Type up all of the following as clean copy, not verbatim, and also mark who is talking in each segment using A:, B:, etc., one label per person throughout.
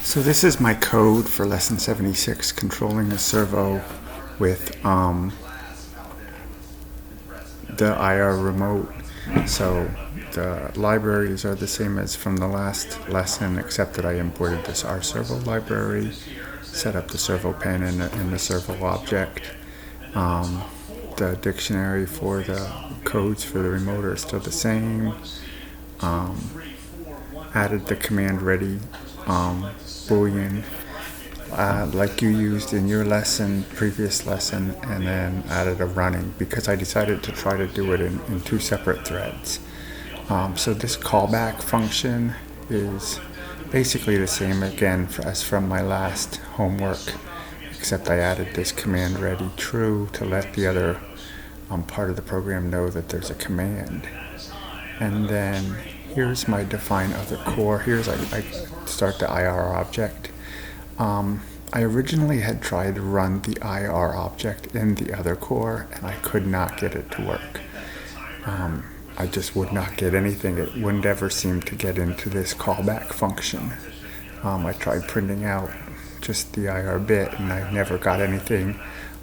A: So this is my code for lesson 76, controlling the servo with the IR remote. So the libraries are the same as from the last lesson, except that I imported this R servo library, set up the servo pen in the servo object. The dictionary for the codes for the remote are still the same. Added the command ready boolean like you used in your previous lesson, and then added a running because I decided to try to do it in two separate threads. So this callback function is basically the same again as from my last homework, except I added this command ready true to let the other part of the program know that there's a command. And then here's my define other core. I start the IR object. I originally had tried to run the IR object in the other core, and I could not get it to work. I just would not get anything. It wouldn't ever seem to get into this callback function. I tried printing out just the IR bit, and I never got anything,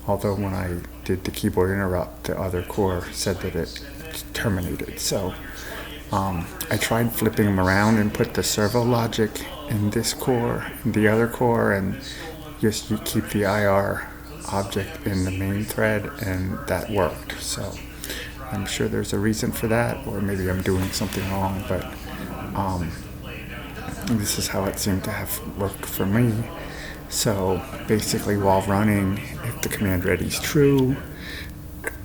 A: although when I did the keyboard interrupt, the other core said that it terminated. So I tried flipping them around and put the servo logic in this core, in the other core, and just you keep the IR object in the main thread, and that worked. So I'm sure there's a reason for that, or maybe I'm doing something wrong, but this is how it seemed to have worked for me. So basically, while running, if the command ready is true,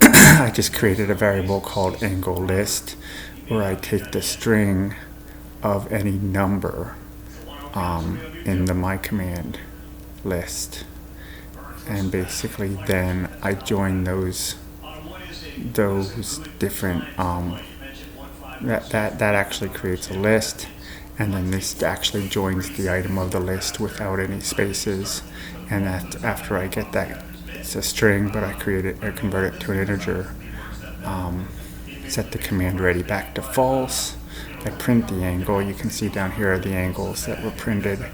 A: I just created a variable called angle list, where I take the string of any number in the my command list, and basically then I join those different that actually creates a list, and then this actually joins the item of the list without any spaces, and that after I get that, it's a string, but I convert it to an integer. Set the command ready back to false. I print the angle. You can see down here are the angles that were printed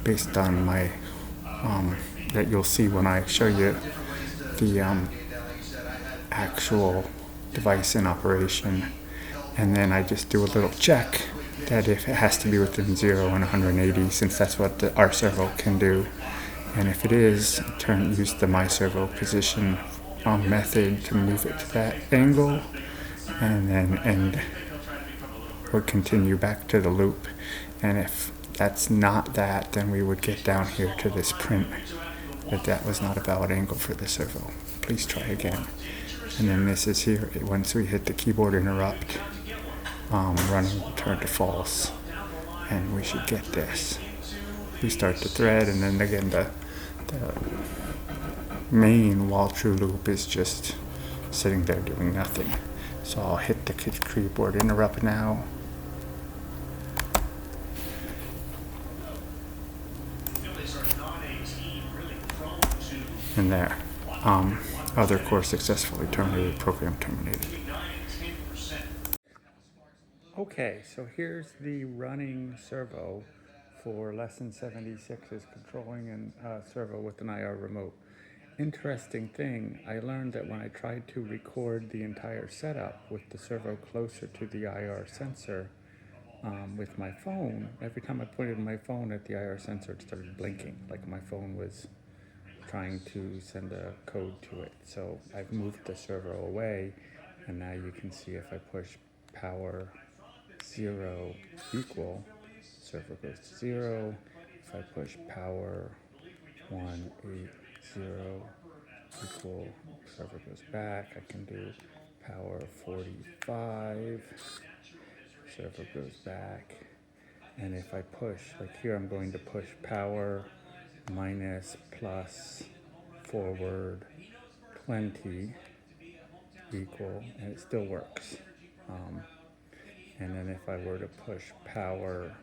A: based on my that you'll see when I show you the actual device in operation. And then I just do a little check that if it has to be within 0 and 180, since that's what the R servo can do. And if it is, use the my servo position method to move it to that angle, and then would continue back to the loop. And if that's not that, then we would get down here to this print that was not a valid angle for the servo. Please try again. And then this is here. Once we hit the keyboard interrupt, running will turn to false, and we should get this. We start the thread, and then again the main while true loop is just sitting there doing nothing. So I'll hit the keyboard interrupt now. And there. Other core successfully terminated, program terminated. Okay, so here's the running servo for lesson 76 is controlling and servo with an IR remote. Interesting thing, I learned that when I tried to record the entire setup with the servo closer to the IR sensor with my phone, every time I pointed my phone at the IR sensor, it started blinking, like my phone was trying to send a code to it. So I've moved the servo away, and now you can see if I push power 0 equal, servo goes to 0. If I push power 180 equal, servo goes back. I can do power 45, servo goes back. And if I push, like here, I'm going to push power minus plus forward 20 equal, and it still works. And then if I were to push power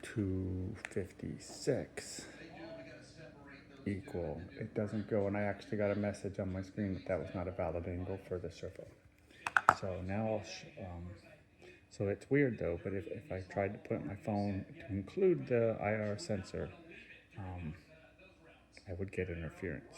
A: 256 equal, it doesn't go, and I actually got a message on my screen that was not a valid angle for the servo. So now so it's weird though, but if I tried to put my phone to include the IR sensor, I would get interference.